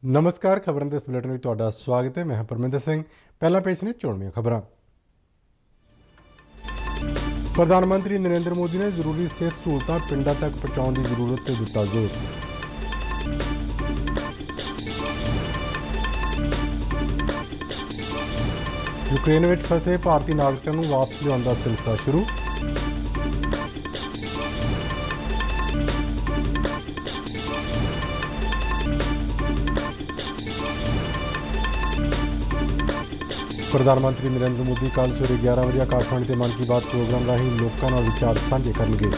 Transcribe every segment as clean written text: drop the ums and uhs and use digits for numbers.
नमस्कार, खबरों के इस बुलेटिन में तुहाडा स्वागत है। मैं परमिंदर सिंह। पहला पेश ने चोणवीं खबरां। प्रधानमंत्री नरेंद्र मोदी ने जरूरी सेहत सहूलतां पिंडां तक पहुंचाउण की जरूरत ते दिता जोर। यूक्रेन में फंसे भारतीय नागरिकों को वापस लियाउण दा सिलसिला शुरू। प्रधानमंत्री नरेंद्र मोदी कल सवेरे 11 बजे आकाशवाणी ते मन की बात प्रोग्राम राही लोकां नाल विचार साझे करनगे।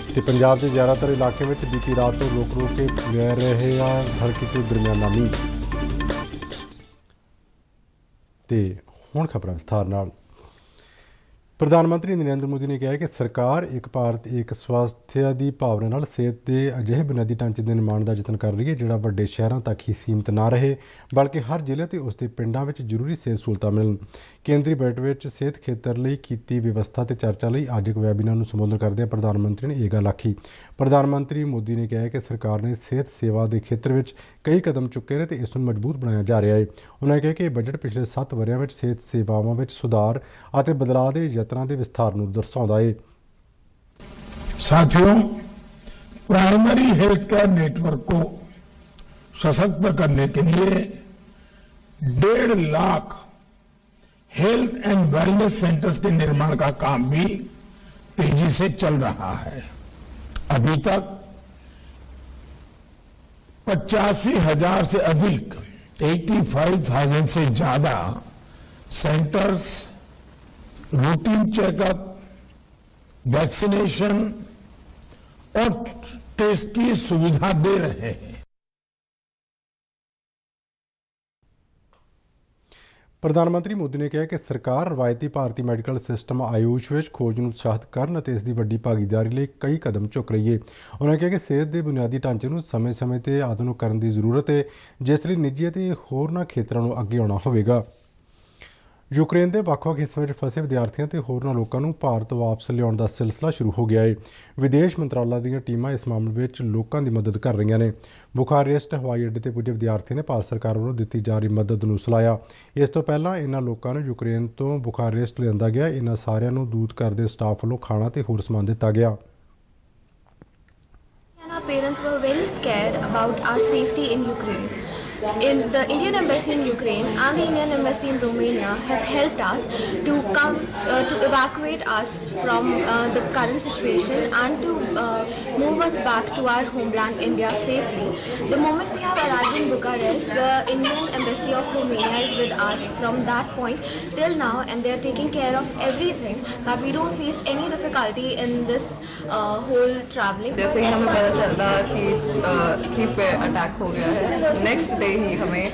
ते पंजाब के ज़्यादातर इलाकों में बीती रात तो रुक रुक के पै रहे हल्की तो दरमियाना मींह। ते हुण खबरां विस्तार नाल। प्रधानमंत्री नरेंद्र मोदी ने कहा है कि सरकार एक भारत एक स्वास्थ्य की भावना नाल सेहत के अजिहे बुनियादी ढांचे के निर्माण का यतन कर रही है जिहड़ा वड्डे शहरों तक ही सीमित ना रहे बल्कि हर जिले ते उसके पिंडां विच जरूरी सेहत सहूलतां मिलन। केंद्रीय बजट विच सेहत खेतर लई कीती व्यवस्था ते चर्चा लई अज एक वैबीनार नूं संबोधन करदे प्रधानमंत्री ने यह गल आखी। प्रधानमंत्री मोदी ने कहा है कि सरकार ने सेहत सेवा के खेतर विच कई कदम चुके हैं तो इस नूं मजबूत बनाया जा रहा है। उन्होंने कहा कि बजट पिछले 7 वरियां विच सेहत सेवावां विच सुधार अते बदलाव के यत्नां दे विस्तार नूं दर्शाउंदा है। साथियों, प्राइमरी हेल्थ केयर नेटवर्क को सशक्त करने के लिए 1.5 lakh health and wellness centres के निर्माण का काम भी तेजी से चल रहा है। अभी तक 85,000 से अधिक 85,000 से ज्यादा सेंटर्स रूटीन चेकअप, वैक्सीनेशन और टेस्ट की सुविधा दे रहे हैं। प्रधानमंत्री मोदी ने कहा कि सरकार रवायती भारतीय मैडिकल सिस्टम आयुष में खोज को उत्साहित करने और इसकी वड्डी भागीदारी लिए कई कदम चुक रही है। उन्होंने कहा कि सेहत के बुनियादी ढांचे को समय समय पर आधुनिकीकरण की जरूरत है जिसलिए निजी और होरना खेत्रों को अगे आना होगा। यूक्रेन के ਵੱਖ-ਵੱਖ हिस्सों में फंसे विद्यार्थियों ਤੇ होरना लोगों को भारत वापस लियाउण का सिलसिला शुरू हो गया है। विदेश मंत्रालय ਦੀਆਂ टीमां इस मामले में लोगों की मदद कर रही ने। बुखारेस्ट हवाई अड्डे पर पुजे विद्यार्थियों ने भारत सरकार वालों दी जा रही मदद को सराहया। इस तो पहला इन्होंने लोगों को यूक्रेन तो बुखारेस्ट लिया गया। इन्होंने सारिਆਂ दूत करते स्टाफ वालों खाना तो होर समान दिता गया। Our parents were very scared about our safety in Ukraine. In the Indian Embassy in Ukraine and the Indian Embassy in Romania have helped us to come to evacuate us from the current situation and to move us back to our homeland India safely. The moment we have arrived in Bucharest, the Indian Embassy of Romania is with us from that point till now, and they are taking care of everything that we don't face any difficulty in this whole traveling. जैसे ही हमें पता चला कि Kyiv पे attack हो गया है, next day ही हमें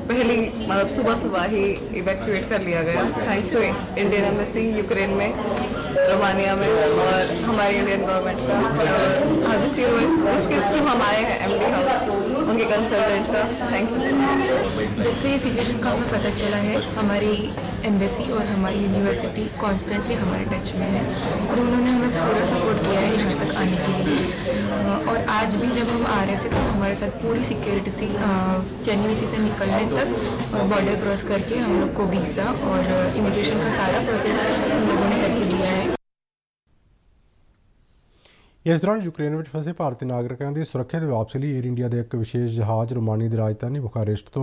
पहली मतलब सुबह ही इवैक्यूएट कर लिया गया thanks to Indian embassy Ukraine में, रोमानिया में और हमारी इंडियन गवर्नमेंट का जिसके थ्रू हम आए हैं एमडी हाउस उनके कंसल्टेंट का थैंक यू सो मच। जब से ये सिचुएशन का हमें पता चला है हमारी एम्बेसी और हमारी यूनिवर्सिटी कॉन्स्टेंटली हमारे टच में है और उन्होंने हमें पूरा सपोर्ट किया है यहाँ तक आने के लिए। और आज भी जब हम आ रहे थे तो हमारे साथ पूरी सिक्योरिटी थी चेन्नई से निकलने तक और बॉर्डर क्रॉस करके हम लोग को वीज़ा और इमिग्रेशन का सारा प्रोसेस हम लोगों ने करके दिया है। इस दौरान यूक्रेन में फंसे भारतीय नागरिकों की सुरक्षा की वापसी लिए एयर इंडिया का एक विशेष जहाज़ रोमानिया की राजधानी बुखारेस्ट तो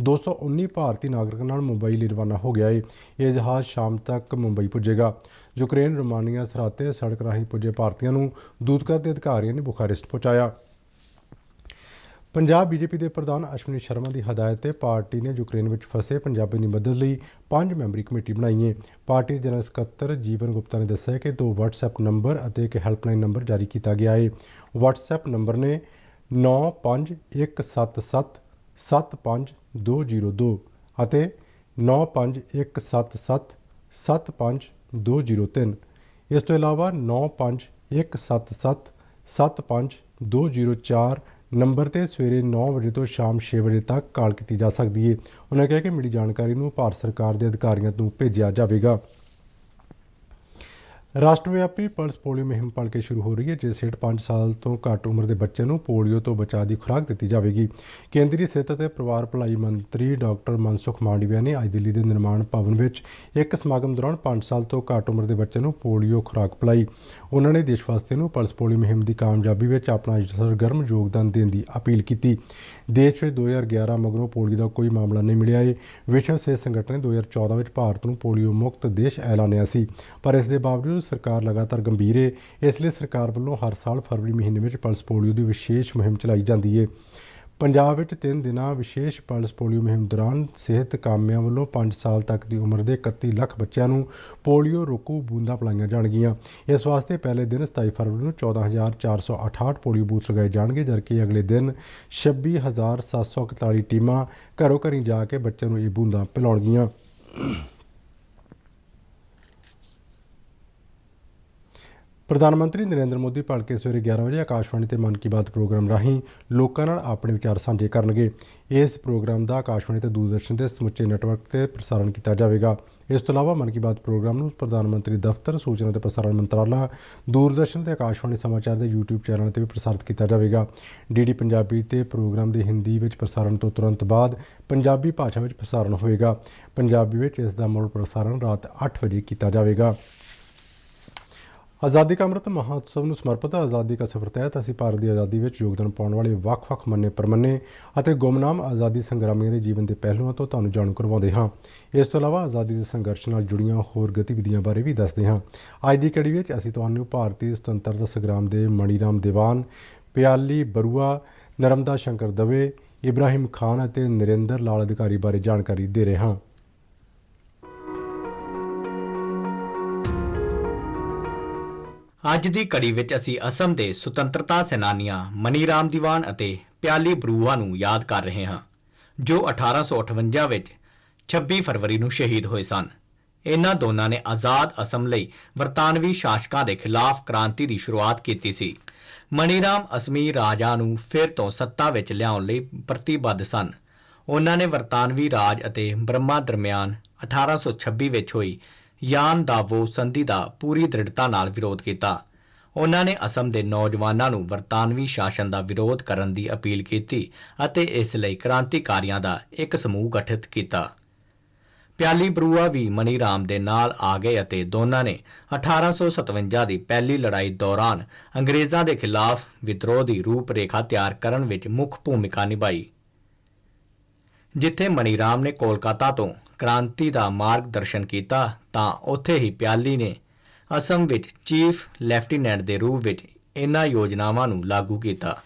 219 भारतीय नागरिकों मुंबई लिए रवाना हो गया है। यह जहाज़ शाम तक मुंबई पुजेगा। यूक्रेन रोमानिया सरहद ते सड़क राही पुजे भारतीयों को दूतघर के अधिकारियों ने बुखारेस्ट पहुँचाया। पंजाब बीजेपी के प्रधान अश्विनी शर्मा की हदायत पर पार्टी ने यूक्रेन में फंसे पंजाबियों की मदद लिए 5 मैंबरी कमेटी बनाई है। पार्टी के जनरल सकत्तर जीवन गुप्ता ने दस्सिया कि 2 WhatsApp नंबर और एक हैल्पलाइन नंबर जारी किया गया है। WhatsApp नंबर ने 9517 75202 और 9517 75203। इस तो इलावा 9517 75204 नंबर ते सवेरे 9 बजे तो शाम 6 बजे तक कॉल की जा सकती है। उन्होंने कहा कि मिली जानकारी को भारत सरकार के अधिकारियों को भेजा जाएगा। ਰਾਸ਼ਟਰਵਿਆਪੀ ਪਲਸ ਪੋਲੀਓ ਮੁਹਿੰਮ ਭਲਕੇ ਸ਼ੁਰੂ ਹੋ ਰਹੀ ਹੈ, ਜਿਸ ਹੇਠ 5 ਸਾਲ ਤੋਂ ਘੱਟ ਉਮਰ ਦੇ ਬੱਚਿਆਂ ਨੂੰ ਪੋਲੀਓ ਤੋਂ ਬਚਾਅ ਦੀ ਖੁਰਾਕ ਦਿੱਤੀ ਜਾਵੇਗੀ। ਕੇਂਦਰੀ ਸਿਹਤ ਅਤੇ ਪਰਿਵਾਰ ਭਲਾਈ ਮੰਤਰੀ ਡਾਕਟਰ ਮਨਸੁਖ ਮਾਂਡਵੀਆ ਨੇ ਅੱਜ ਦਿੱਲੀ ਦੇ ਨਿਰਮਾਣ ਭਵਨ ਵਿੱਚ ਇੱਕ ਸਮਾਗਮ ਦੌਰਾਨ 5 ਸਾਲ ਤੋਂ ਘੱਟ ਉਮਰ ਦੇ ਬੱਚਿਆਂ ਨੂੰ ਪੋਲੀਓ ਖੁਰਾਕ ਪਿਲਾਈ। ਉਹਨਾਂ ਨੇ ਦੇਸ਼ ਵਾਸੀਆਂ ਨੂੰ ਪਲਸ ਪੋਲੀਓ ਮੁਹਿੰਮ ਦੀ ਕਾਮਯਾਬੀ ਵਿੱਚ ਆਪਣਾ ਸਰਗਰਮ ਯੋਗਦਾਨ ਦੇਣ ਦੀ ਅਪੀਲ ਕੀਤੀ। ਦੇਸ਼ ਵਿੱਚ 2011 ਮਗਰੋਂ ਪੋਲੀਓ ਦਾ ਕੋਈ ਮਾਮਲਾ ਨਹੀਂ ਮਿਲਿਆ ਹੈ। ਵਿਸ਼ਵ ਸਿਹਤ ਸੰਗਠਨ ਨੇ 2014 ਵਿੱਚ ਭਾਰਤ ਨੂੰ ਪੋਲੀਓ ਮੁਕਤ ਦੇਸ਼ ਐਲਾਨਿਆ ਸੀ, ਪਰ ਇਸ ਦੇ ਬਾਵਜੂਦ ਸਰਕਾਰ ਲਗਾਤਾਰ ਗੰਭੀਰ ਹੈ। ਇਸ ਲਈ ਸਰਕਾਰ ਵੱਲੋਂ ਹਰ ਸਾਲ ਫਰਵਰੀ ਮਹੀਨੇ ਵਿੱਚ ਪਲਸ ਪੋਲੀਓ ਦੀ ਵਿਸ਼ੇਸ਼ ਮੁਹਿੰਮ ਚਲਾਈ ਜਾਂਦੀ ਹੈ। ਪੰਜਾਬ ਵਿੱਚ 3 ਦਿਨਾਂ ਵਿਸ਼ੇਸ਼ ਪਲਸ ਪੋਲੀਓ ਮੁਹਿੰਮ ਦੌਰਾਨ ਸਿਹਤ ਕਾਮਿਆਂ ਵੱਲੋਂ 5 ਸਾਲ ਤੱਕ ਦੀ ਉਮਰ ਦੇ 31 ਲੱਖ ਬੱਚਿਆਂ ਨੂੰ ਪੋਲੀਓ ਰੋਕੂ ਬੂੰਦਾਂ ਪਿਲਾਈਆਂ ਜਾਣਗੀਆਂ। ਇਸ ਵਾਸਤੇ ਪਹਿਲੇ ਦਿਨ 27 ਫਰਵਰੀ ਨੂੰ 14,468 ਪੋਲੀਓ ਬੂਥ ਲਗਾਏ ਜਾਣਗੇ, ਜਦਕਿ ਅਗਲੇ ਦਿਨ 26,741 ਟੀਮਾਂ ਘਰੋਂ ਘਰੀ ਜਾ ਕੇ ਬੱਚਿਆਂ ਨੂੰ ਇਹ ਬੂੰਦਾਂ ਪਿਲਾਉਣਗੀਆਂ। ਪ੍ਰਧਾਨ ਮੰਤਰੀ ਨਰਿੰਦਰ ਮੋਦੀ ਭਲਕੇ ਸਵੇਰੇ 11 ਵਜੇ ਆਕਾਸ਼ਵਾਣੀ ਤੇ ਮਨ ਕੀ ਬਾਤ ਪ੍ਰੋਗਰਾਮ ਰਾਹੀਂ ਲੋਕਾਂ ਨਾਲ ਆਪਣੇ ਵਿਚਾਰ ਸਾਂਝੇ ਕਰਨਗੇ। ਇਸ ਪ੍ਰੋਗਰਾਮ ਦਾ ਆਕਾਸ਼ਵਾਣੀ ਤੇ ਦੂਰਦਰਸ਼ਨ ਦੇ ਸਮੁੱਚੇ ਨੈੱਟਵਰਕ ਤੇ ਪ੍ਰਸਾਰਣ ਕੀਤਾ ਜਾਵੇਗਾ। ਇਸ ਤੋਂ ਇਲਾਵਾ ਮਨ ਕੀ ਬਾਤ ਪ੍ਰੋਗਰਾਮ ਨੂੰ ਪ੍ਰਧਾਨ ਮੰਤਰੀ ਦਫ਼ਤਰ, ਸੂਚਨਾ ਤੇ ਪ੍ਰਸਾਰਣ ਮੰਤਰਾਲਾ, ਦੂਰਦਰਸ਼ਨ ਤੇ ਆਕਾਸ਼ਵਾਣੀ ਸਮਾਚਾਰ ਦੇ YouTube ਚੈਨਲ ਤੇ ਵੀ ਪ੍ਰਸਾਰਿਤ ਕੀਤਾ ਜਾਵੇਗਾ। ਡੀਡੀ ਪੰਜਾਬੀ ਤੇ ਪ੍ਰੋਗਰਾਮ ਦੇ ਹਿੰਦੀ ਵਿੱਚ ਪ੍ਰਸਾਰਣ ਤੋਂ ਤੁਰੰਤ ਬਾਅਦ ਪੰਜਾਬੀ ਭਾਸ਼ਾ ਵਿੱਚ ਪ੍ਰਸਾਰਣ ਹੋਵੇਗਾ। ਪੰਜਾਬੀ ਵਿੱਚ ਇਸ ਦਾ ਮੁੜ ਪ੍ਰਸਾਰਣ ਰਾਤ 8 ਵਜੇ ਕੀਤਾ ਜਾਵੇਗਾ। ਆਜ਼ਾਦੀ ਕਾ ਅੰਮ੍ਰਿਤ ਮਹੋਤਸਵ ਨੂੰ ਸਮਰਪਿਤ ਆਜ਼ਾਦੀ ਕਾ ਸਫ਼ਰ ਤਹਿਤ ਅਸੀਂ ਭਾਰਤ ਦੀ ਆਜ਼ਾਦੀ ਵਿੱਚ ਯੋਗਦਾਨ ਪਾਉਣ ਵਾਲੇ ਵੱਖ-ਵੱਖ ਮੰਨੇ ਪ੍ਰਮੰਨੇ ਅਤੇ ਗੁੰਮਨਾਮ ਆਜ਼ਾਦੀ ਸੰਗਰਾਮੀਆਂ ਦੇ ਜੀਵਨ ਦੇ ਪਹਿਲੂਆਂ ਤੋਂ ਤੁਹਾਨੂੰ ਜਾਣੂ ਕਰਵਾਉਂਦੇ ਹਾਂ। ਇਸ ਤੋਂ ਇਲਾਵਾ ਆਜ਼ਾਦੀ ਦੇ ਸੰਘਰਸ਼ ਨਾਲ ਜੁੜੀਆਂ ਹੋਰ ਗਤੀਵਿਧੀਆਂ ਬਾਰੇ ਵੀ ਦੱਸਦੇ ਹਾਂ। ਅੱਜ ਦੀ ਕੜੀ ਵਿੱਚ ਅਸੀਂ ਤੁਹਾਨੂੰ ਭਾਰਤੀ ਸੁਤੰਤਰਤਾ ਸੰਗਰਾਮ ਦੇ ਮਣੀ ਰਾਮ ਦੀਵਾਨ, ਪਿਆਲੀ ਬਰੂਆ, ਨਰਮਦਾ ਸ਼ੰਕਰ ਦਵੇ, ਇਬਰਾਹਿਮ ਖਾਨ ਅਤੇ ਨਰਿੰਦਰ ਲਾਲ ਅਧਿਕਾਰੀ ਬਾਰੇ ਜਾਣਕਾਰੀ ਦੇ ਰਹੇ ਹਾਂ। ਅੱਜ ਦੀ ਕੜੀ ਵਿੱਚ ਅਸੀਂ ਅਸਮ ਦੇ ਸੁਤੰਤਰਤਾ ਸੈਨਾਨੀਆਂ ਮਨੀ ਰਾਮ ਦੀਵਾਨ ਅਤੇ ਪਿਆਲੀ ਬਰੂਆ ਨੂੰ ਯਾਦ ਕਰ ਰਹੇ ਹਾਂ, ਜੋ 1858 ਵਿੱਚ 26 ਫਰਵਰੀ ਨੂੰ ਸ਼ਹੀਦ ਹੋਏ ਸਨ। ਇਹਨਾਂ ਦੋਨਾਂ ਨੇ ਆਜ਼ਾਦ ਅਸਮ ਲਈ ਬਰਤਾਨਵੀ ਸ਼ਾਸਕਾਂ ਦੇ ਖਿਲਾਫ ਕ੍ਰਾਂਤੀ ਦੀ ਸ਼ੁਰੂਆਤ ਕੀਤੀ ਸੀ। ਮਨੀ ਰਾਮ ਅਸਮੀ ਰਾਜਾਂ ਨੂੰ ਫਿਰ ਤੋਂ ਸੱਤਾ ਵਿੱਚ ਲਿਆਉਣ ਲਈ ਪ੍ਰਤੀਬੱਧ ਸਨ। ਉਹਨਾਂ ਨੇ ਬਰਤਾਨਵੀ ਰਾਜ ਅਤੇ ਬਰਮਾ ਦਰਮਿਆਨ 1826 ਵਿੱਚ ਹੋਈ ਯਾਨ ਦਾਵੋ ਸੰਧੀ ਦਾ ਪੂਰੀ ਦ੍ਰਿੜਤਾ ਨਾਲ ਵਿਰੋਧ ਕੀਤਾ। ਉਹਨਾਂ ਨੇ ਅਸਮ ਦੇ ਨੌਜਵਾਨਾਂ ਨੂੰ ਬਰਤਾਨਵੀ ਸ਼ਾਸਨ ਦਾ ਵਿਰੋਧ ਕਰਨ ਦੀ ਅਪੀਲ ਕੀਤੀ ਅਤੇ ਇਸ ਲਈ ਕ੍ਰਾਂਤੀਕਾਰੀਆਂ ਦਾ ਇੱਕ ਸਮੂਹ ਗਠਿਤ ਕੀਤਾ। ਪਿਆਲੀ ਬਰੂਆ ਵੀ ਮਨੀ ਰਾਮ ਦੇ ਨਾਲ ਆ ਗਏ ਅਤੇ ਦੋਨਾਂ ਨੇ 1857 ਦੀ ਪਹਿਲੀ ਲੜਾਈ ਦੌਰਾਨ ਅੰਗਰੇਜ਼ਾਂ ਦੇ ਖਿਲਾਫ ਵਿਦਰੋਹ ਦੀ ਰੂਪ ਰੇਖਾ ਤਿਆਰ ਕਰਨ ਵਿੱਚ ਮੁੱਖ ਭੂਮਿਕਾ ਨਿਭਾਈ। ਜਿੱਥੇ ਮਨੀ ਰਾਮ ਨੇ ਕੋਲਕਾਤਾ ਤੋਂ ਕ੍ਰਾਂਤੀ ਦਾ ਮਾਰਗਦਰਸ਼ਨ ਕੀਤਾ, ਤਾਂ ਉੱਥੇ ਹੀ ਪਿਆਲੀ ਨੇ ਅਸਮ ਵਿੱਚ ਚੀਫ ਲੈਫਟੀਨੈਂਟ ਦੇ ਰੂਪ ਵਿੱਚ ਇਹਨਾਂ ਯੋਜਨਾਵਾਂ ਨੂੰ ਲਾਗੂ ਕੀਤਾ।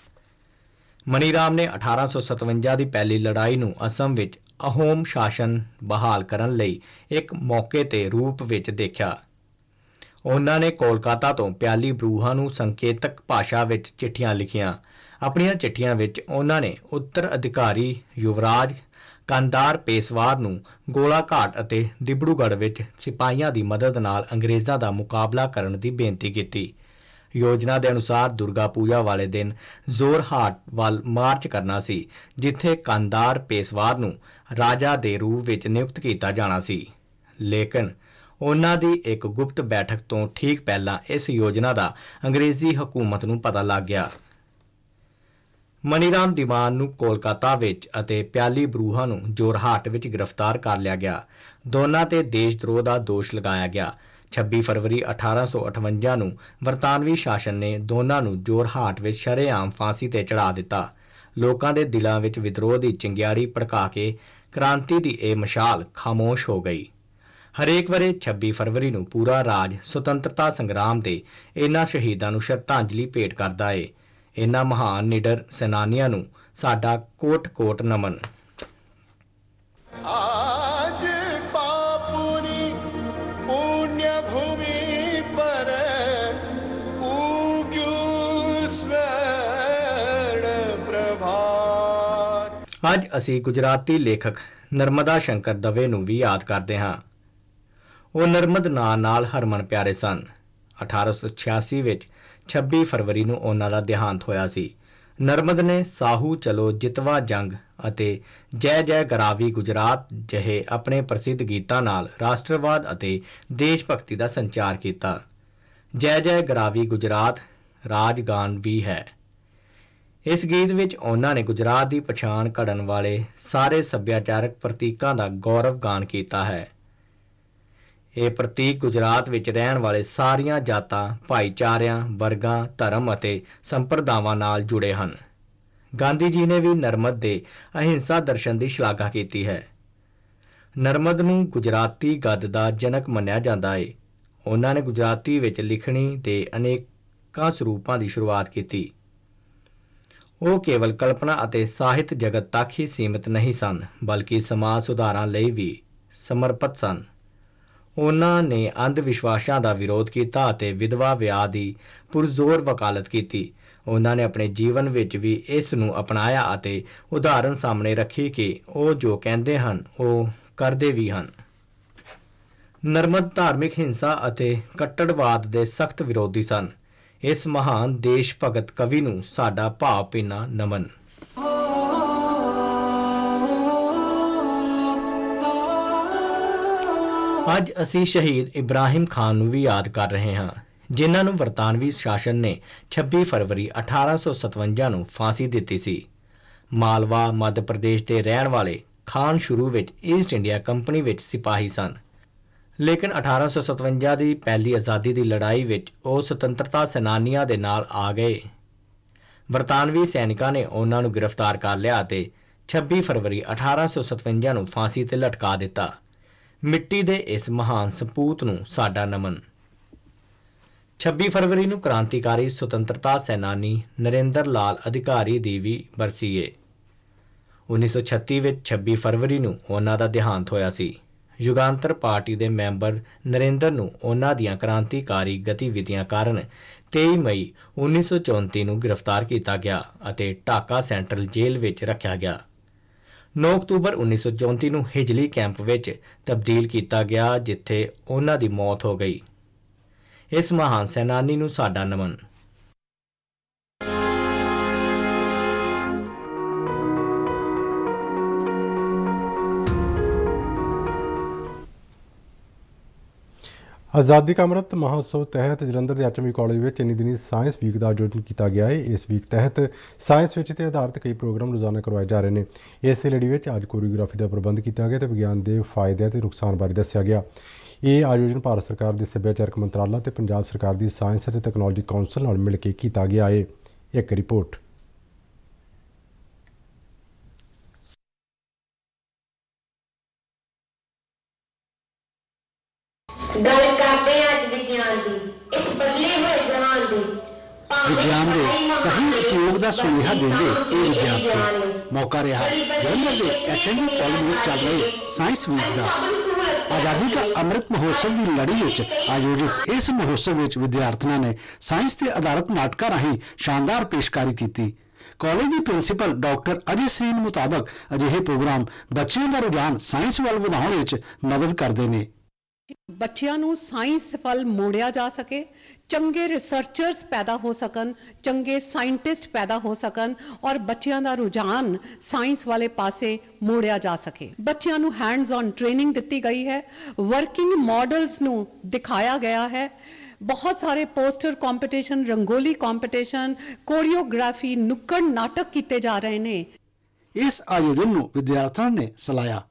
ਮਨੀ ਰਾਮ ਨੇ 1857 ਦੀ ਪਹਿਲੀ ਲੜਾਈ ਨੂੰ ਅਸਮ ਵਿੱਚ ਅਹੋਮ ਸ਼ਾਸਨ ਬਹਾਲ ਕਰਨ ਲਈ ਇੱਕ ਮੌਕੇ ਦੇ ਰੂਪ ਵਿੱਚ ਦੇਖਿਆ। ਉਹਨਾਂ ਨੇ ਕੋਲਕਾਤਾ ਤੋਂ ਪਿਆਲੀ ਬਰੂਹਾ ਨੂੰ ਸੰਕੇਤਕ ਭਾਸ਼ਾ ਵਿੱਚ ਚਿੱਠੀਆਂ ਲਿਖੀਆਂ। ਆਪਣੀਆਂ ਚਿੱਠੀਆਂ ਵਿੱਚ ਉਹਨਾਂ ਨੇ ਉੱਤਰ ਅਧਿਕਾਰੀ ਯੁਵਰਾਜ ਕੰਦਾਰ ਪੇਸ਼ਵਾਰ ਨੂੰ ਗੋਲਾਘਾਟ ਅਤੇ ਡਿਬੜੂਗੜ੍ਹ ਵਿੱਚ ਸਿਪਾਹੀਆਂ ਦੀ ਮਦਦ ਨਾਲ ਅੰਗਰੇਜ਼ਾਂ ਦਾ ਮੁਕਾਬਲਾ ਕਰਨ ਦੀ ਬੇਨਤੀ ਕੀਤੀ। ਯੋਜਨਾ ਦੇ ਅਨੁਸਾਰ ਦੁਰਗਾ ਪੂਜਾ ਵਾਲੇ ਦਿਨ ਜ਼ੋਰਹਾਟ ਵੱਲ ਮਾਰਚ ਕਰਨਾ ਸੀ, ਜਿੱਥੇ ਕੰਦਾਰ ਪੇਸ਼ਵਾਰ ਨੂੰ ਰਾਜਾ ਦੇ ਰੂਪ ਵਿੱਚ ਨਿਯੁਕਤ ਕੀਤਾ ਜਾਣਾ ਸੀ। ਲੇਕਿਨ ਉਹਨਾਂ ਦੀ ਇੱਕ ਗੁਪਤ ਬੈਠਕ ਤੋਂ ਠੀਕ ਪਹਿਲਾਂ ਇਸ ਯੋਜਨਾ ਦਾ ਅੰਗਰੇਜ਼ੀ ਹਕੂਮਤ ਨੂੰ ਪਤਾ ਲੱਗ ਗਿਆ। ਮਨੀ ਰਾਮ ਦੀਵਾਨ ਨੂੰ ਕੋਲਕਾਤਾ ਵਿੱਚ ਅਤੇ ਪਿਆਲੀ ਬਰੂਹਾ ਨੂੰ ਜੋਰਹਾਟ ਵਿੱਚ ਗ੍ਰਿਫਤਾਰ ਕਰ ਲਿਆ ਗਿਆ। ਦੋਨਾਂ ਤੇ ਦੇਸ਼ ਦਰੋਹ ਦਾ ਦੋਸ਼ ਲਗਾਇਆ ਗਿਆ। 26 ਫਰਵਰੀ 1858 ਨੂੰ ਬਰਤਾਨਵੀ ਸ਼ਾਸਨ ਨੇ ਦੋਨਾਂ ਨੂੰ ਜੋਰਹਾਟ ਵਿੱਚ ਸ਼ਰੇਆਮ ਫਾਂਸੀ ਤੇ ਚੜ੍ਹਾ ਦਿੱਤਾ। ਲੋਕਾਂ ਦੇ ਦਿਲਾਂ ਵਿੱਚ ਵਿਦਰੋਹ ਦੀ ਚਿੰਗਿਆੜੀ ਭੜਕਾ ਕੇ ਕ੍ਰਾਂਤੀ ਦੀ ਇਹ ਮਸ਼ਾਲ ਖਾਮੋਸ਼ ਹੋ ਗਈ। ਹਰੇਕ ਵਰੇ 26 ਫਰਵਰੀ ਨੂੰ ਪੂਰਾ ਰਾਜ ਸੁਤੰਤਰਤਾ ਸੰਗਰਾਮ ਦੇ ਇਹਨਾਂ ਸ਼ਹੀਦਾਂ ਨੂੰ ਸ਼ਰਧਾਂਜਲੀ ਭੇਟ ਕਰਦਾ ਏ। ਇਹਨਾਂ ਮਹਾਨ ਨਿਡਰ ਸੈਨਾਨੀਆਂ ਨੂੰ ਸਾਡਾ ਕੋਟ-ਕੋਟ ਨਮਨ। आज पापुनी पुण्य भूमि पर उग्यो स्वर्ण प्रभात। ਅੱਜ ਅਸੀਂ ਗੁਜਰਾਤੀ ਲੇਖਕ ਨਰਮਦਾ ਸ਼ੰਕਰ ਦਵੇ ਨੂੰ ਵੀ ਯਾਦ ਕਰਦੇ ਹਾਂ। ਉਹ ਨਰਮਦ ਨਾਂ ਨਾਲ ਹਰਮਨ ਪਿਆਰੇ ਸਨ। 1886 ਵਿੱਚ 26 ਫਰਵਰੀ ਨੂੰ ਉਹਨਾਂ ਦਾ ਦੇਹਾਂਤ ਹੋਇਆ ਸੀ। ਨਰਮਦ ਨੇ ਸਾਹੂ ਚਲੋ ਜਿਤਵਾ ਜੰਗ ਅਤੇ ਜੈ ਜੈ ਗਰਾਵੀ ਗੁਜਰਾਤ ਜਿਹੇ ਆਪਣੇ ਪ੍ਰਸਿੱਧ ਗੀਤਾਂ ਨਾਲ ਰਾਸ਼ਟਰਵਾਦ ਅਤੇ ਦੇਸ਼ ਭਗਤੀ ਦਾ ਸੰਚਾਰ ਕੀਤਾ। ਜੈ ਜੈ ਗਰਾਵੀ ਗੁਜਰਾਤ ਰਾਜ ਗਾਨ ਵੀ ਹੈ। ਇਸ ਗੀਤ ਵਿੱਚ ਉਹਨਾਂ ਨੇ ਗੁਜਰਾਤ ਦੀ ਪਛਾਣ ਘੜਨ ਵਾਲੇ ਸਾਰੇ ਸੱਭਿਆਚਾਰਕ ਪ੍ਰਤੀਕਾਂ ਦਾ ਗੌਰਵ ਗਾਨ ਕੀਤਾ ਹੈ। ਇਹ ਪ੍ਰਤੀਕ ਗੁਜਰਾਤ ਵਿੱਚ ਰਹਿਣ ਵਾਲੇ ਸਾਰੀਆਂ ਜਾਤਾਂ, ਭਾਈਚਾਰਿਆਂ, ਵਰਗਾਂ, ਧਰਮ ਅਤੇ ਸੰਪਰਦਾਵਾਂ ਨਾਲ ਜੁੜੇ ਹਨ। ਗਾਂਧੀ ਜੀ ਨੇ ਵੀ ਨਰਮਦ ਦੇ ਅਹਿੰਸਾ ਦਰਸ਼ਨ ਦੀ ਸ਼ਲਾਘਾ ਕੀਤੀ ਹੈ। ਨਰਮਦ ਨੂੰ ਗੁਜਰਾਤੀ ਗੱਦ ਦਾ ਜਨਕ ਮੰਨਿਆ ਜਾਂਦਾ ਹੈ। ਉਹਨਾਂ ਨੇ ਗੁਜਰਾਤੀ ਵਿੱਚ ਲਿਖਣੀ ਦੇ ਅਨੇਕਾਂ ਸਰੂਪਾਂ ਦੀ ਸ਼ੁਰੂਆਤ ਕੀਤੀ। ਉਹ ਕੇਵਲ ਕਲਪਨਾ ਅਤੇ ਸਾਹਿਤ ਜਗਤ ਤੱਕ ਹੀ ਸੀਮਿਤ ਨਹੀਂ ਸਨ, ਬਲਕਿ ਸਮਾਜ ਸੁਧਾਰਾਂ ਲਈ ਵੀ ਸਮਰਪਿਤ ਸਨ। ਉਹਨਾਂ ਨੇ ਅੰਧ ਵਿਸ਼ਵਾਸਾਂ ਦਾ ਵਿਰੋਧ ਕੀਤਾ ਅਤੇ ਵਿਧਵਾ ਵਿਆਹ ਦੀ ਪੁਰਜ਼ੋਰ ਵਕਾਲਤ ਕੀਤੀ। ਉਹਨਾਂ ਨੇ ਆਪਣੇ ਜੀਵਨ ਵਿੱਚ ਵੀ ਇਸ ਨੂੰ ਅਪਣਾਇਆ ਅਤੇ ਉਦਾਹਰਨ ਸਾਹਮਣੇ ਰੱਖੀ ਕਿ ਉਹ ਜੋ ਕਹਿੰਦੇ ਹਨ ਉਹ ਕਰਦੇ ਵੀ ਹਨ। ਨਰਮਦ ਧਾਰਮਿਕ ਹਿੰਸਾ ਅਤੇ ਕੱਟੜਵਾਦ ਦੇ ਸਖਤ ਵਿਰੋਧੀ ਸਨ। ਇਸ ਮਹਾਨ ਦੇਸ਼ ਭਗਤ ਕਵੀ ਨੂੰ ਸਾਡਾ ਭਾਵ-ਭਿੰਨਾ ਨਮਨ। ਅੱਜ ਅਸੀਂ ਸ਼ਹੀਦ ਇਬਰਾਹਿਮ ਖਾਨ ਨੂੰ ਵੀ ਯਾਦ ਕਰ ਰਹੇ ਹਾਂ, ਜਿਨ੍ਹਾਂ ਨੂੰ ਬਰਤਾਨਵੀ ਸ਼ਾਸਨ ਨੇ 26 ਫਰਵਰੀ 1857 ਨੂੰ ਫਾਂਸੀ ਦਿੱਤੀ ਸੀ। ਮਾਲਵਾ, ਮੱਧ ਪ੍ਰਦੇਸ਼ ਦੇ ਰਹਿਣ ਵਾਲੇ ਖਾਨ ਸ਼ੁਰੂ ਵਿੱਚ ਈਸਟ ਇੰਡੀਆ ਕੰਪਨੀ ਵਿੱਚ ਸਿਪਾਹੀ ਸਨ, ਲੇਕਿਨ 1857 ਦੀ ਪਹਿਲੀ ਆਜ਼ਾਦੀ ਦੀ ਲੜਾਈ ਵਿੱਚ ਉਹ ਸੁਤੰਤਰਤਾ ਸੈਨਾਨੀਆਂ ਦੇ ਨਾਲ ਆ ਗਏ। ਬਰਤਾਨਵੀ ਸੈਨਿਕਾਂ ਨੇ ਉਹਨਾਂ ਨੂੰ ਗ੍ਰਿਫਤਾਰ ਕਰ ਲਿਆ ਅਤੇ 26 ਫਰਵਰੀ 1857 ਨੂੰ ਫਾਂਸੀ ਤੇ ਲਟਕਾ ਦਿੱਤਾ। ਮਿੱਟੀ ਦੇ ਇਸ ਮਹਾਨ ਸਪੂਤ ਨੂੰ ਸਾਡਾ ਨਮਨ। 26 ਫਰਵਰੀ ਨੂੰ ਕ੍ਰਾਂਤੀਕਾਰੀ ਸੁਤੰਤਰਤਾ ਸੈਨਾਨੀ ਨਰਿੰਦਰ ਲਾਲ ਅਧਿਕਾਰੀ ਦੀ ਵੀ ਬਰਸੀ ਏ। 1936 ਵਿੱਚ 26 ਫਰਵਰੀ ਨੂੰ ਉਹਨਾਂ ਦਾ ਦੇਹਾਂਤ ਹੋਇਆ ਸੀ। ਯੁਗਾਂਤਰ ਪਾਰਟੀ ਦੇ ਮੈਂਬਰ ਨਰਿੰਦਰ ਨੂੰ ਉਹਨਾਂ ਦੀਆਂ ਕ੍ਰਾਂਤੀਕਾਰੀ ਗਤੀਵਿਧੀਆਂ ਕਾਰਨ 23 ਮਈ 1934 ਨੂੰ ਗ੍ਰਿਫਤਾਰ ਕੀਤਾ ਗਿਆ ਅਤੇ ਢਾਕਾ ਸੈਂਟਰਲ ਜੇਲ੍ਹ ਵਿੱਚ ਰੱਖਿਆ ਗਿਆ। 9 ਅਕਤੂਬਰ 1934 ਨੂੰ ਹਿਜਲੀ ਕੈਂਪ ਵਿੱਚ ਤਬਦੀਲ ਕੀਤਾ ਗਿਆ, ਜਿੱਥੇ ਉਹਨਾਂ ਦੀ ਮੌਤ ਹੋ ਗਈ। ਇਸ ਮਹਾਨ ਸੈਨਾਨੀ ਨੂੰ ਸਾਡਾ ਨਮਨ। ਆਜ਼ਾਦੀ ਕਾ ਅੰਮ੍ਰਿਤ ਮਹੋਤਸਵ ਤਹਿਤ ਜਲੰਧਰ ਦੇ ਐਚਐਮਵੀ ਕਾਲਜ ਵਿੱਚ ਇੰਨੀ ਦਿਨੀ ਸਾਇੰਸ ਵੀਕ ਦਾ ਆਯੋਜਨ ਕੀਤਾ ਗਿਆ ਹੈ। ਇਸ ਵੀਕ ਤਹਿਤ ਸਾਇੰਸ ਵਿੱਚ ਤੇ ਆਧਾਰਿਤ ਕਈ ਪ੍ਰੋਗਰਾਮ ਰੋਜ਼ਾਨਾ ਕਰਵਾਏ ਜਾ ਰਹੇ ਨੇ। ਇਸੇ ਲੜੀ ਵਿੱਚ ਅੱਜ ਕੋਰੀਓਗ੍ਰਾਫੀ ਦਾ ਪ੍ਰਬੰਧ ਕੀਤਾ ਗਿਆ ਤੇ ਵਿਗਿਆਨ ਦੇ ਫਾਇਦੇ ਤੇ ਨੁਕਸਾਨ ਬਾਰੇ ਦੱਸਿਆ ਗਿਆ। ਇਹ ਆਯੋਜਨ ਭਾਰਤ ਸਰਕਾਰ ਦੇ ਸੱਭਿਆਚਾਰਕ ਮੰਤਰਾਲਾ ਤੇ ਪੰਜਾਬ ਸਰਕਾਰ ਦੀ ਸਾਇੰਸ ਅਤੇ ਤਕਨਾਲੋਜੀ ਕੌਂਸਲ ਨਾਲ ਮਿਲ ਕੇ ਕੀਤਾ ਗਿਆ ਹੈ। ਇੱਕ ਰਿਪੋਰਟ। ਗੱਲ ਕਰਦੇ ਹਾਂ ਅੱਜ ਵਿਗਿਆਨ ਦੀ, ਇੱਕ ਬਦਲੇ ਹੋਏ ਜਹਾਨ ਦੀ। ਵਿਗਿਆਨ ਦੇ ਸਹੀ ਉਪਯੋਗ ਦਾ ਸੁਨੇਹਾ ਦਿੰਦੇ ਇਹ ਵਿਦਿਆਰਥੀ ਮੌਕਾ ਰਿਹਾ ਜਲੰਧਰ ਦੇ ਐਚਐਮਵੀ ਕਾਲਜ ਵਿੱਚ ਚੱਲ ਰਹੇ ਸਾਇੰਸ ਵੀਕ ਦਾ। ਆਜ਼ਾਦੀ ਦਾ ਅੰਮ੍ਰਿਤ ਮਹੋਤਸਵ ਦੀ ਲੜੀ ਵਿੱਚ ਆਯੋਜਿਤ ਇਸ ਮਹੋਤਸਵ ਵਿੱਚ ਵਿਦਿਆਰਥੀਆਂ ਨੇ ਸਾਇੰਸ ਤੇ ਆਧਾਰਿਤ ਨਾਟਕਾਂ ਰਾਹੀਂ ਸ਼ਾਨਦਾਰ ਪੇਸ਼ਕਾਰੀ ਕੀਤੀ। ਕਾਲਜ ਦੀ ਪ੍ਰਿੰਸੀਪਲ ਡਾਕਟਰ ਅਜੇ ਸਰੀਨ ਮੁਤਾਬਕ ਅਜਿਹੇ ਪ੍ਰੋਗਰਾਮ ਬੱਚਿਆਂ ਦਾ ਰੁਝਾਨ ਸਾਇੰਸ ਵੱਲ ਵਧਾਉਣ ਵਿੱਚ ਮਦਦ ਕਰਦੇ ਨੇ। ਬੱਚਿਆਂ ਨੂੰ ਸਾਇੰਸ ਵੱਲ ਮੋੜਿਆ ਜਾ ਸਕੇ, ਚੰਗੇ ਰਿਸਰਚਰਸ ਪੈਦਾ ਹੋ ਸਕਣ, ਚੰਗੇ ਸਾਇੰਟਿਸਟ ਪੈਦਾ ਹੋ ਸਕਣ ਔਰ ਬੱਚਿਆਂ ਦਾ ਰੁਝਾਨ ਸਾਇੰਸ ਵਾਲੇ ਪਾਸੇ ਮੋੜਿਆ ਜਾ ਸਕੇ। ਬੱਚਿਆਂ ਨੂੰ ਹੈਂਡਸ ਔਨ ਟ੍ਰੇਨਿੰਗ ਦਿੱਤੀ ਗਈ ਹੈ, ਵਰਕਿੰਗ ਮਾਡਲਸ ਨੂੰ ਦਿਖਾਇਆ ਗਿਆ ਹੈ। ਬਹੁਤ ਸਾਰੇ poster competition, rangoli competition, choreography, ਨੁੱਕੜ ਨਾਟਕ ਕੀਤੇ ਜਾ ਰਹੇ ਨੇ। ਇਸ ਆਯੋਜਨ ਨੂੰ ਵਿਦਿਆਰਥੀਆਂ ਨੇ ਸਲਾਹਿਆ।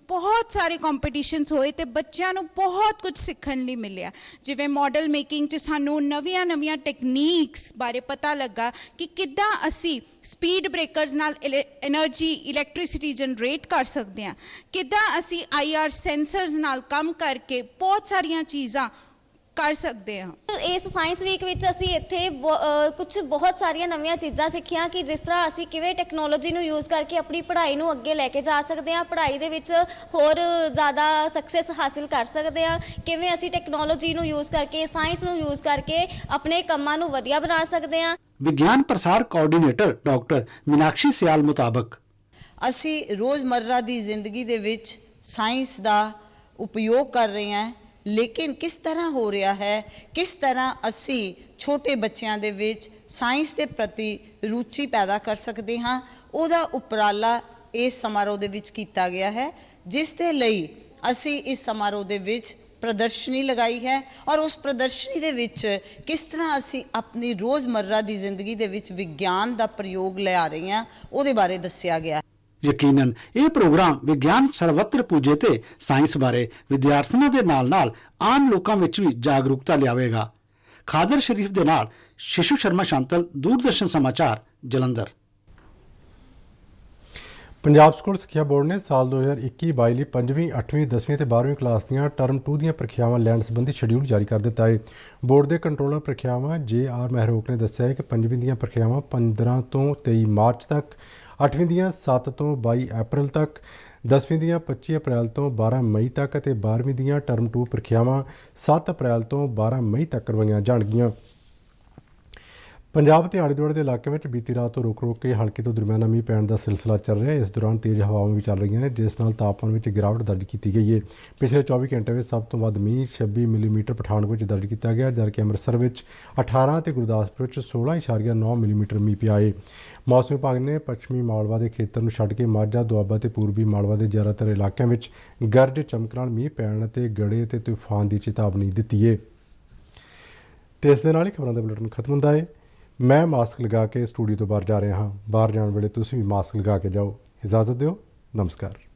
ਬਹੁਤ ਸਾਰੇ ਕੰਪੀਟੀਸ਼ਨਸ ਹੋਏ ਤੇ ਬੱਚਿਆਂ ਨੂੰ ਬਹੁਤ ਕੁਝ ਸਿੱਖਣ ਲਈ ਮਿਲਿਆ। ਜਿਵੇਂ ਮਾਡਲ ਮੇਕਿੰਗ 'ਚ ਸਾਨੂੰ ਨਵੀਆਂ ਟੈਕਨੀਕਸ ਬਾਰੇ ਪਤਾ ਲੱਗਾ ਕਿ ਕਿੱਦਾਂ ਅਸੀਂ ਸਪੀਡ ਬ੍ਰੇਕਰਸ ਨਾਲ એનર્ਜੀ ਇਲੈਕਟ੍ਰਿਸਿਟੀ ਜਨਰੇਟ ਕਰ ਸਕਦੇ ਹਾਂ, ਕਿੱਦਾਂ ਅਸੀਂ IR ਸੈਂਸਰਸ ਨਾਲ ਕੰਮ ਕਰਕੇ ਬਹੁਤ ਸਾਰੀਆਂ ਚੀਜ਼ਾਂ ਕਰ ਸਕਦੇ ਹਾਂ। ਇਸ ਸਾਇੰਸ ਵੀਕ ਵਿੱਚ ਅਸੀਂ ਇੱਥੇ ਕੁਝ ਬਹੁਤ ਸਾਰੀਆਂ ਨਵੀਆਂ ਚੀਜ਼ਾਂ ਸਿੱਖੀਆਂ ਕਿ ਜਿਸ ਤਰ੍ਹਾਂ ਅਸੀਂ ਕਿਵੇਂ ਟੈਕਨੋਲੋਜੀ ਨੂੰ ਯੂਜ਼ ਕਰਕੇ ਆਪਣੀ ਪੜ੍ਹਾਈ ਨੂੰ ਅੱਗੇ ਲੈ ਕੇ ਜਾ ਸਕਦੇ ਹਾਂ, ਪੜ੍ਹਾਈ ਦੇ ਵਿੱਚ ਹੋਰ ਜ਼ਿਆਦਾ ਸਕਸੈਸ ਹਾਸਿਲ ਕਰ ਸਕਦੇ ਹਾਂ, ਕਿਵੇਂ ਅਸੀਂ ਟੈਕਨੋਲੋਜੀ ਨੂੰ ਯੂਜ਼ ਕਰਕੇ, ਸਾਇੰਸ ਨੂੰ ਯੂਜ਼ ਕਰਕੇ ਆਪਣੇ ਕੰਮਾਂ ਨੂੰ ਵਧੀਆ ਬਣਾ ਸਕਦੇ ਹਾਂ। ਵਿਗਿਆਨ ਪ੍ਰਸਾਰ ਕੋਆਰਡੀਨੇਟਰ ਡਾਕਟਰ ਮੀਨਾਕਸ਼ੀ ਸਿਆਲ ਮੁਤਾਬਕ ਅਸੀਂ ਰੋਜ਼ਮर्रा ਦੀ ਜ਼ਿੰਦਗੀ ਦੇ ਵਿੱਚ ਸਾਇੰਸ ਦਾ ਉਪਯੋਗ ਕਰ ਰਹੇ ਹਾਂ, ਲੇਕਿਨ ਕਿਸ ਤਰ੍ਹਾਂ ਹੋ ਰਿਹਾ ਹੈ, ਕਿਸ ਤਰ੍ਹਾਂ ਅਸੀਂ ਛੋਟੇ ਬੱਚਿਆਂ ਦੇ ਵਿੱਚ ਸਾਇੰਸ ਦੇ ਪ੍ਰਤੀ ਰੁਚੀ ਪੈਦਾ ਕਰ ਸਕਦੇ ਹਾਂ, ਉਹਦਾ ਉਪਰਾਲਾ ਇਸ ਸਮਾਰੋਹ ਦੇ ਵਿੱਚ ਕੀਤਾ ਗਿਆ ਹੈ, ਜਿਸ ਦੇ ਲਈ ਅਸੀਂ ਇਸ ਸਮਾਰੋਹ ਦੇ ਵਿੱਚ ਪ੍ਰਦਰਸ਼ਨੀ ਲਗਾਈ ਹੈ ਔਰ ਉਸ ਪ੍ਰਦਰਸ਼ਨੀ ਦੇ ਵਿੱਚ ਕਿਸ ਤਰ੍ਹਾਂ ਅਸੀਂ ਆਪਣੀ ਰੋਜ਼ਮर्रा ਦੀ ਜ਼ਿੰਦਗੀ ਦੇ ਵਿੱਚ ਵਿਗਿਆਨ ਦਾ ਪ੍ਰਯੋਗ ਲਿਆ ਰਹੇ ਹਾਂ ਉਹਦੇ ਬਾਰੇ ਦੱਸਿਆ ਗਿਆ। ਯਕੀਨਨ ਇਹ ਪ੍ਰੋਗਰਾਮ ਵਿਗਿਆਨ ਸਰਵੱਤਰ ਪੂਜੇ ਤੇ ਸਾਇੰਸ ਬਾਰੇ ਵਿਦਿਆਰਥੀਆਂ ਦੇ ਨਾਲ-ਨਾਲ ਆਮ ਲੋਕਾਂ ਵਿੱਚ ਵੀ ਜਾਗਰੂਕਤਾ ਲਿਆਵੇਗਾ। ਖਾਦਰ ਸ਼ਰੀਫ ਦੇ ਨਾਲ ਸ਼ਿਸ਼ੂ ਸ਼ਰਮਾ ਸ਼ਾਂਤਲ, ਦੂਰਦਰਸ਼ਨ ਸਮਾਚਾਰ, ਜਲੰਧਰ। ਪੰਜਾਬ ਸਕੂਲ ਸਿੱਖਿਆ ਬੋਰਡ ਨੇ ਸਾਲ 2021-22 ਲਈ 5ਵੀਂ, 8ਵੀਂ, 10ਵੀਂ ਤੇ 12ਵੀਂ ਕਲਾਸ ਦੀਆਂ ਟਰਮ 2 ਦੀਆਂ ਪ੍ਰੀਖਿਆਵਾਂ ਲੈਣ ਸੰਬੰਧੀ ਸ਼ਡਿਊਲ ਜਾਰੀ ਕਰ ਦਿੱਤਾ ਹੈ। ਬੋਰਡ ਦੇ ਕੰਟਰੋਲਰ ਪ੍ਰੀਖਿਆਵਾਂ JR ਮਹਿਰੋਕ ਨੇ ਦੱਸਿਆ ਹੈ ਕਿ 5ਵੀਂ ਦੀਆਂ ਪ੍ਰੀਖਿਆਵਾਂ 15 ਤੋਂ 23 ਮਾਰਚ ਤੱਕ, 8ਵੀਂ ਦੀਆਂ 7 ਤੋਂ 22 ਅਪ੍ਰੈਲ ਤੱਕ, 10ਵੀਂ ਦੀਆਂ 25 ਅਪ੍ਰੈਲ ਤੋਂ 12 ਮਈ ਤੱਕ ਅਤੇ 12ਵੀਂ ਦੀਆਂ ਟਰਮ 2 ਪ੍ਰੀਖਿਆਵਾਂ 7 ਅਪ੍ਰੈਲ ਤੋਂ 12 ਮਈ ਤੱਕ ਕਰਵਾਈਆਂ ਜਾਣਗੀਆਂ। ਪੰਜਾਬ ਤੇ ਆਲੇ ਦੁਆਲੇ ਦੇ ਇਲਾਕਿਆਂ ਵਿੱਚ ਬੀਤੀ ਰਾਤ ਤੋਂ ਰੁਕ ਕੇ ਹਲਕੇ ਤੋਂ ਦਰਮਿਆਨਾ ਮੀਂਹ ਪੈਣ ਦਾ ਸਿਲਸਿਲਾ ਚੱਲ ਰਿਹਾ ਹੈ। ਇਸ ਦੌਰਾਨ ਤੇਜ਼ ਹਵਾਵਾਂ ਵੀ ਚੱਲ ਰਹੀਆਂ ਨੇ, ਜਿਸ ਨਾਲ ਤਾਪਮਾਨ ਵਿੱਚ ਗਿਰਾਵਟ ਦਰਜ ਕੀਤੀ ਗਈ ਹੈ। ਪਿਛਲੇ 24 ਘੰਟਿਆਂ ਵਿੱਚ ਸਭ ਤੋਂ ਵੱਧ ਮੀਂਹ 26 ਮਿਲੀਮੀਟਰ ਪਠਾਨਕੋਟ ਵਿੱਚ ਦਰਜ ਕੀਤਾ ਗਿਆ, ਜਦਕਿ ਅੰਮ੍ਰਿਤਸਰ ਵਿੱਚ 18 ਤੇ ਗੁਰਦਾਸਪੁਰ ਵਿੱਚ 16.9 ਮਿਲੀਮੀਟਰ ਮੀਂਹ ਪਿਆ ਹੈ। ਮੌਸਮ ਵਿਭਾਗ ਨੇ ਪੱਛਮੀ ਮਾਲਵਾ ਦੇ ਖੇਤਰ ਨੂੰ ਛੱਡ ਕੇ ਮਾਝਾ, ਦੁਆਬਾ ਤੇ ਪੂਰਬੀ ਮਾਲਵਾ ਦੇ ਜ਼ਿਆਦਾਤਰ ਇਲਾਕਿਆਂ ਵਿੱਚ ਗਰਜ ਚਮਕ ਨਾਲ ਮੀਂਹ ਪੈਣ ਅਤੇ ਗੜੇ ਤੇ ਤੂਫਾਨ ਦੀ ਚੇਤਾਵਨੀ ਦਿੱਤੀ ਹੈ। ਤੇ ਇਸ ਦੇ ਨਾਲ ਹੀ ਖਬਰਾਂ ਦਾ ਬੁਲੇਟਿਨ ਖਤਮ ਹੁੰਦਾ ਹੈ। ਮੈਂ ਮਾਸਕ ਲਗਾ ਕੇ ਸਟੂਡੀਓ ਤੋਂ ਬਾਹਰ ਜਾ ਰਿਹਾ ਹਾਂ। ਬਾਹਰ ਜਾਣ ਵੇਲੇ ਤੁਸੀਂ ਵੀ ਮਾਸਕ ਲਗਾ ਕੇ ਜਾਓ। ਇਜਾਜ਼ਤ ਦਿਓ। ਨਮਸਕਾਰ।